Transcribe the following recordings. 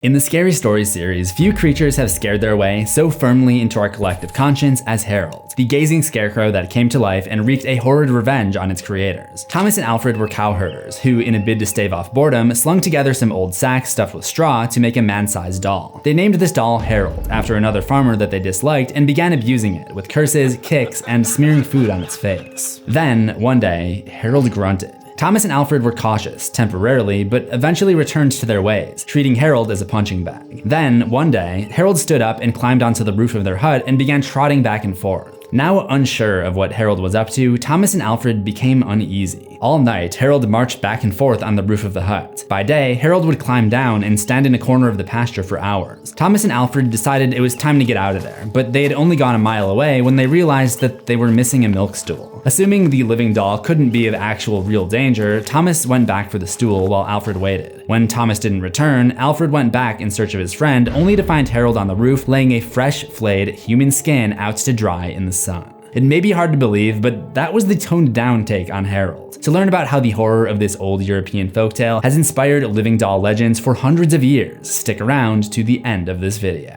In the Scary Stories series, few creatures have scared their way so firmly into our collective conscience as Harold, the gazing scarecrow that came to life and wreaked a horrid revenge on its creators. Thomas and Alfred were cowherders who, in a bid to stave off boredom, slung together some old sacks stuffed with straw to make a man-sized doll. They named this doll Harold, after another farmer that they disliked, and began abusing it with curses, kicks, and smearing food on its face. Then, one day, Harold grunted. Thomas and Alfred were cautious, temporarily, but eventually returned to their ways, treating Harold as a punching bag. Then, one day, Harold stood up and climbed onto the roof of their hut and began trotting back and forth. Now unsure of what Harold was up to, Thomas and Alfred became uneasy. All night, Harold marched back and forth on the roof of the hut. By day, Harold would climb down and stand in a corner of the pasture for hours. Thomas and Alfred decided it was time to get out of there, but they had only gone a mile away when they realized that they were missing a milk stool. Assuming the living doll couldn't be of actual real danger, Thomas went back for the stool while Alfred waited. When Thomas didn't return, Alfred went back in search of his friend, only to find Harold on the roof laying a fresh, flayed human skin out to dry in the sun. It may be hard to believe, but that was the toned down take on Harold. To learn about how the horror of this old European folktale has inspired living doll legends for hundreds of years, stick around to the end of this video.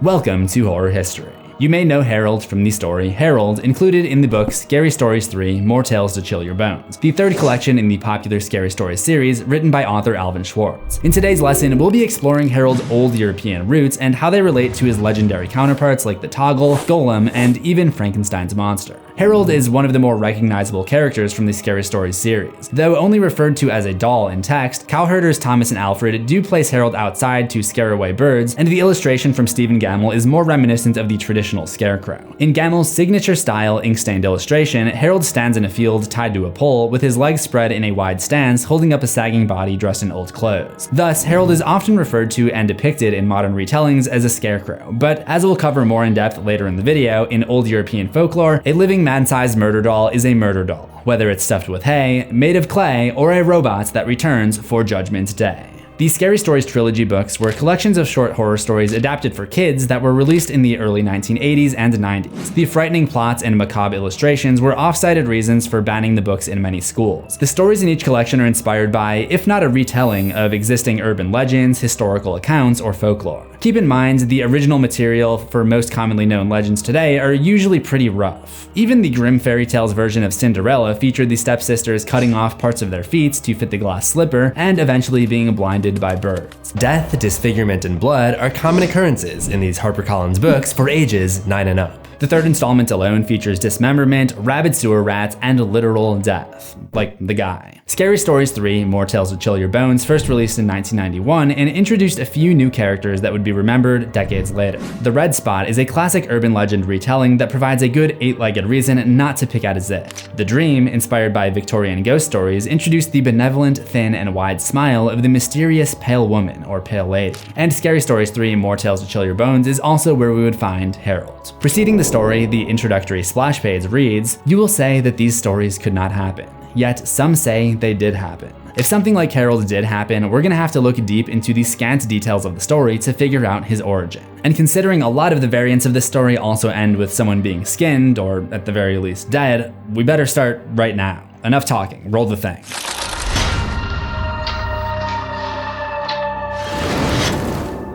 Welcome to Horror History. You may know Harold from the story Harold, included in the book Scary Stories 3: More Tales to Chill Your Bones, the third collection in the popular Scary Stories series written by author Alvin Schwartz. In today's lesson, we'll be exploring Harold's old European roots and how they relate to his legendary counterparts like the Toggel, Golem, and even Frankenstein's monster. Harold is one of the more recognizable characters from the Scary Stories series. Though only referred to as a doll in text, cowherders Thomas and Alfred do place Harold outside to scare away birds, and the illustration from Stephen Gammell is more reminiscent of the traditional Scarecrow. In Gammell's signature-style ink-stained illustration, Harold stands in a field tied to a pole, with his legs spread in a wide stance, holding up a sagging body dressed in old clothes. Thus, Harold is often referred to and depicted in modern retellings as a scarecrow, but as we'll cover more in depth later in the video, in old European folklore, a living man-sized murder doll is a murder doll, whether it's stuffed with hay, made of clay, or a robot that returns for Judgment Day. The Scary Stories trilogy books were collections of short horror stories adapted for kids that were released in the early 1980s and 90s. The frightening plots and macabre illustrations were off-cited reasons for banning the books in many schools. The stories in each collection are inspired by, if not a retelling, of existing urban legends, historical accounts, or folklore. Keep in mind, the original material for most commonly known legends today are usually pretty rough. Even the Grimm fairy tales version of Cinderella featured the stepsisters cutting off parts of their feet to fit the glass slipper and eventually being blinded by birds. Death, disfigurement, and blood are common occurrences in these HarperCollins books for ages 9 and up. The third installment alone features dismemberment, rabid sewer rats, and literal death, like the guy. Scary Stories 3: More Tales to Chill Your Bones first released in 1991 and introduced a few new characters that would be remembered decades later. The Red Spot is a classic urban legend retelling that provides a good eight-legged reason not to pick at his it. The Dream, inspired by Victorian ghost stories, introduced the benevolent, thin, and wide smile of the mysterious Pale Woman, or Pale Lady. And Scary Stories 3: More Tales to Chill Your Bones is also where we would find Harold. Preceding the story, the introductory splash page reads, "You will say that these stories could not happen, yet some say they did happen." If something like Harold did happen, we're gonna have to look deep into the scant details of the story to figure out his origin. And considering a lot of the variants of this story also end with someone being skinned, or at the very least dead, we better start right now. Enough talking, roll the thing.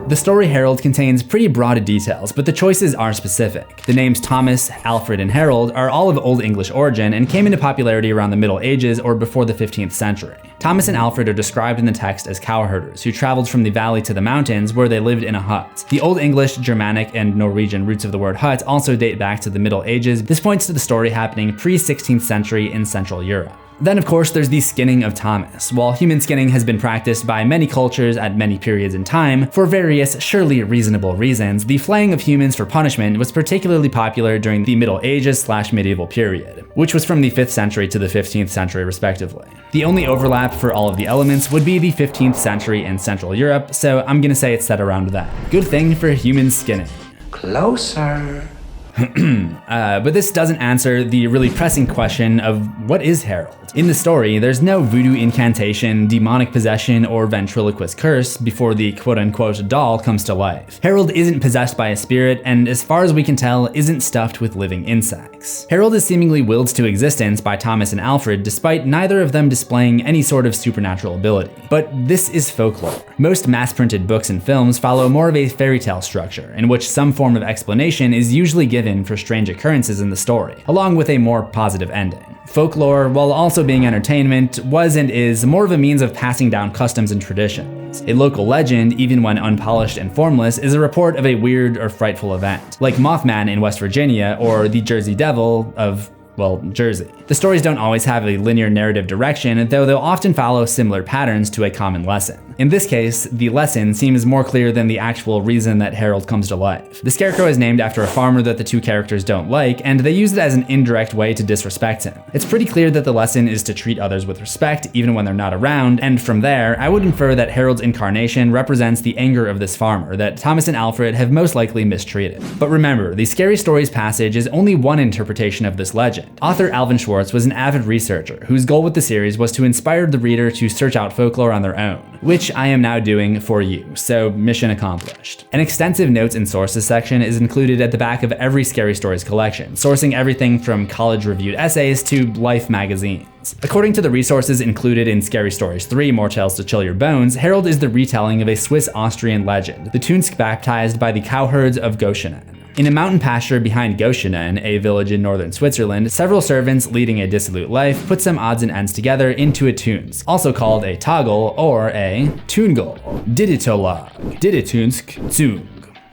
The story Harold contains pretty broad details, but the choices are specific. The names Thomas, Alfred, and Harold are all of Old English origin and came into popularity around the Middle Ages or before the 15th century. Thomas and Alfred are described in the text as cowherders who traveled from the valley to the mountains where they lived in a hut. The Old English, Germanic, and Norwegian roots of the word hut also date back to the Middle Ages. This points to the story happening pre-16th century in Central Europe. Then of course there's the skinning of Thomas. While human skinning has been practiced by many cultures at many periods in time, for various, surely reasonable reasons, the flaying of humans for punishment was particularly popular during the Middle Ages/medieval period, which was from the 5th century to the 15th century respectively. The only overlap for all of the elements would be the 15th century in Central Europe, so I'm gonna say it's set around that. Good thing for human skinning. Closer. But this doesn't answer the really pressing question of what is Harold? In the story, there's no voodoo incantation, demonic possession, or ventriloquist curse before the quote-unquote doll comes to life. Harold isn't possessed by a spirit, and as far as we can tell, isn't stuffed with living insects. Harold is seemingly willed to existence by Thomas and Alfred, despite neither of them displaying any sort of supernatural ability. But this is folklore. Most mass-printed books and films follow more of a fairy tale structure, in which some form of explanation is usually given for strange occurrences in the story, along with a more positive ending. Folklore, while also being entertainment, was and is more of a means of passing down customs and traditions. A local legend, even when unpolished and formless, is a report of a weird or frightful event, like Mothman in West Virginia or the Jersey Devil of, well, Jersey. The stories don't always have a linear narrative direction, though they'll often follow similar patterns to a common lesson. In this case, the lesson seems more clear than the actual reason that Harold comes to life. The Scarecrow is named after a farmer that the two characters don't like, and they use it as an indirect way to disrespect him. It's pretty clear that the lesson is to treat others with respect, even when they're not around, and from there, I would infer that Harold's incarnation represents the anger of this farmer that Thomas and Alfred have most likely mistreated. But remember, the Scary Stories passage is only one interpretation of this legend. Author Alvin was an avid researcher whose goal with the series was to inspire the reader to search out folklore on their own, which I am now doing for you, so mission accomplished. An extensive notes and sources section is included at the back of every Scary Stories collection, sourcing everything from college-reviewed essays to Life magazines. According to the resources included in Scary Stories 3, More Tales to Chill Your Bones, Harold is the retelling of a Swiss-Austrian legend, the Tunsch baptized by the cowherds of Göschenen. In a mountain pasture behind Göschenen, a village in northern Switzerland, several servants leading a dissolute life put some odds and ends together into a Tunsch, also called a Toggel or a Tungal, Diditolag, Diditunsk, Zung.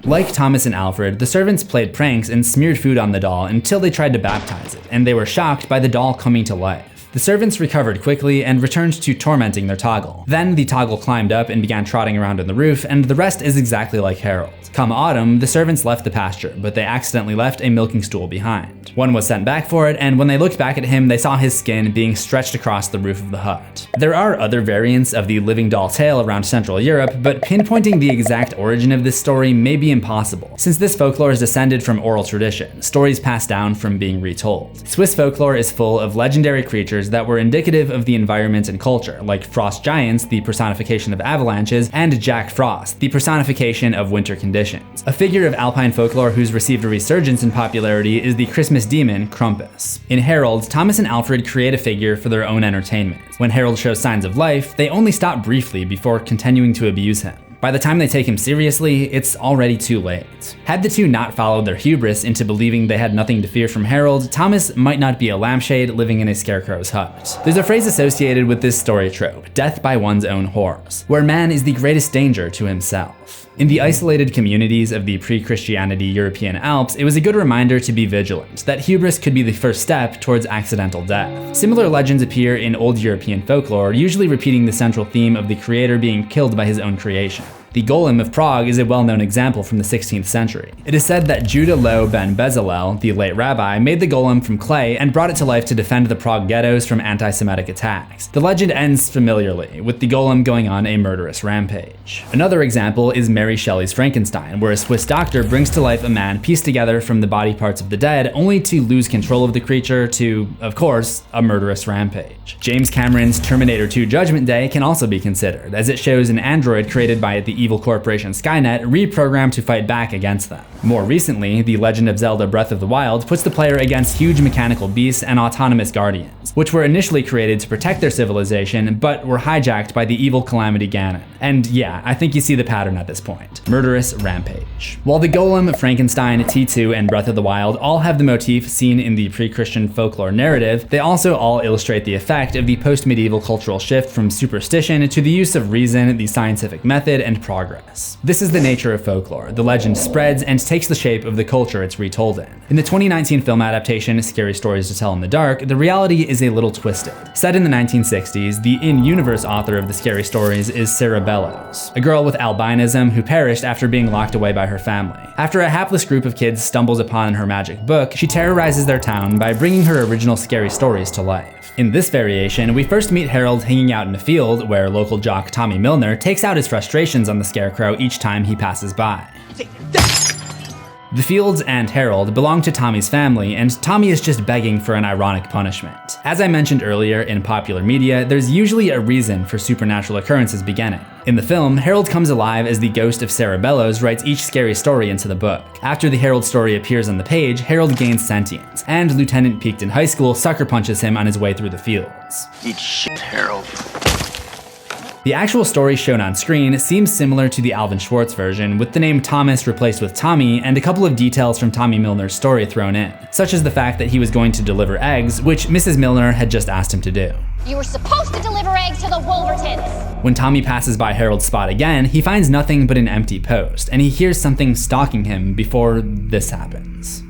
Like Thomas and Alfred, the servants played pranks and smeared food on the doll until they tried to baptize it, and they were shocked by the doll coming to life. The servants recovered quickly and returned to tormenting their Toggel. Then the Toggel climbed up and began trotting around on the roof, and the rest is exactly like Harold. Come autumn, the servants left the pasture, but they accidentally left a milking stool behind. One was sent back for it, and when they looked back at him, they saw his skin being stretched across the roof of the hut. There are other variants of the living doll tale around Central Europe, but pinpointing the exact origin of this story may be impossible, since this folklore is descended from oral tradition, stories passed down from being retold. Swiss folklore is full of legendary creatures that were indicative of the environment and culture, like frost giants, the personification of avalanches, and Jack Frost, the personification of winter conditions. A figure of Alpine folklore who's received a resurgence in popularity is the Christmas demon, Krampus. In Harold, Thomas and Alfred create a figure for their own entertainment. When Harold shows signs of life, they only stop briefly before continuing to abuse him. By the time they take him seriously, it's already too late. Had the two not followed their hubris into believing they had nothing to fear from Harold, Thomas might not be a lampshade living in a scarecrow's hut. There's a phrase associated with this story trope, death by one's own horse, where man is the greatest danger to himself. In the isolated communities of the pre-Christianity European Alps, it was a good reminder to be vigilant, that hubris could be the first step towards accidental death. Similar legends appear in old European folklore, usually repeating the central theme of the creator being killed by his own creation. The Golem of Prague is a well-known example from the 16th century. It is said that Judah Loew ben Bezalel, the late rabbi, made the golem from clay and brought it to life to defend the Prague ghettos from anti-Semitic attacks. The legend ends familiarly, with the golem going on a murderous rampage. Another example is Mary Shelley's Frankenstein, where a Swiss doctor brings to life a man pieced together from the body parts of the dead, only to lose control of the creature to, of course, a murderous rampage. James Cameron's Terminator 2 Judgment Day can also be considered, as it shows an android created by the evil corporation Skynet reprogrammed to fight back against them. More recently, The Legend of Zelda Breath of the Wild puts the player against huge mechanical beasts and autonomous guardians, which were initially created to protect their civilization, but were hijacked by the evil calamity Ganon. And yeah, I think you see the pattern at this point. Murderous rampage. While the Golem, Frankenstein, T2, and Breath of the Wild all have the motif seen in the pre-Christian folklore narrative, they also all illustrate the effect of the post-medieval cultural shift from superstition to the use of reason, the scientific method, and progress. This is the nature of folklore. The legend spreads and takes the shape of the culture it's retold in. In the 2019 film adaptation, Scary Stories to Tell in the Dark, the reality is a little twisted. Set in the 1960s, the in-universe author of the Scary Stories is Sarah Bellows, a girl with albinism who perished after being locked away by her family. After a hapless group of kids stumbles upon her magic book, she terrorizes their town by bringing her original scary stories to life. In this variation, we first meet Harold hanging out in a field where local jock Tommy Milner takes out his frustrations on the Scarecrow each time he passes by. The Fields and Harold belong to Tommy's family, and Tommy is just begging for an ironic punishment. As I mentioned earlier, in popular media, there's usually a reason for supernatural occurrences beginning. In the film, Harold comes alive as the ghost of Sarah Bellows writes each scary story into the book. After the Harold story appears on the page, Harold gains sentience, and Lieutenant Peaked in high school sucker punches him on his way through the fields. Eat shit, Harold. The actual story shown on screen seems similar to the Alvin Schwartz version, with the name Thomas replaced with Tommy and a couple of details from Tommy Milner's story thrown in, such as the fact that he was going to deliver eggs, which Mrs. Milner had just asked him to do. You were supposed to deliver eggs to the Wolvertons! When Tommy passes by Harold's spot again, he finds nothing but an empty post, and he hears something stalking him before this happens.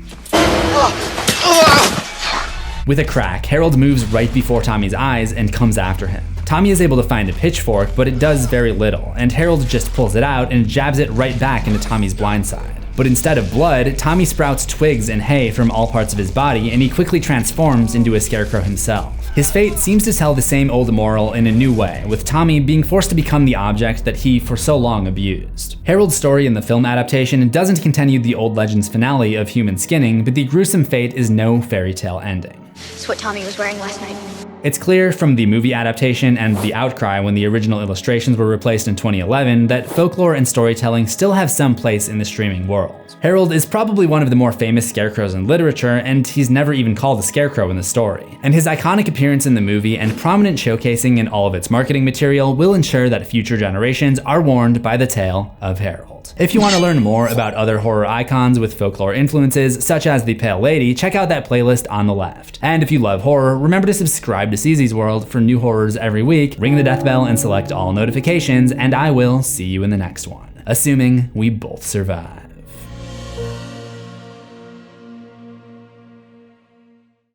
With a crack, Harold moves right before Tommy's eyes and comes after him. Tommy is able to find a pitchfork, but it does very little, and Harold just pulls it out and jabs it right back into Tommy's blind side. But instead of blood, Tommy sprouts twigs and hay from all parts of his body, and he quickly transforms into a scarecrow himself. His fate seems to tell the same old moral in a new way, with Tommy being forced to become the object that he for so long abused. Harold's story in the film adaptation doesn't continue the old legend's finale of human skinning, but the gruesome fate is no fairy tale ending. It's what Tommy was wearing last night. It's clear from the movie adaptation and the outcry when the original illustrations were replaced in 2011 that folklore and storytelling still have some place in the streaming world. Harold is probably one of the more famous scarecrows in literature, and he's never even called a scarecrow in the story. And his iconic appearance in the movie and prominent showcasing in all of its marketing material will ensure that future generations are warned by the tale of Harold. If you want to learn more about other horror icons with folklore influences, such as the Pale Lady, check out that playlist on the left. And if you love horror, remember to subscribe to CZsWorld for new horrors every week, ring the death bell and select all notifications, and I will see you in the next one. Assuming we both survive.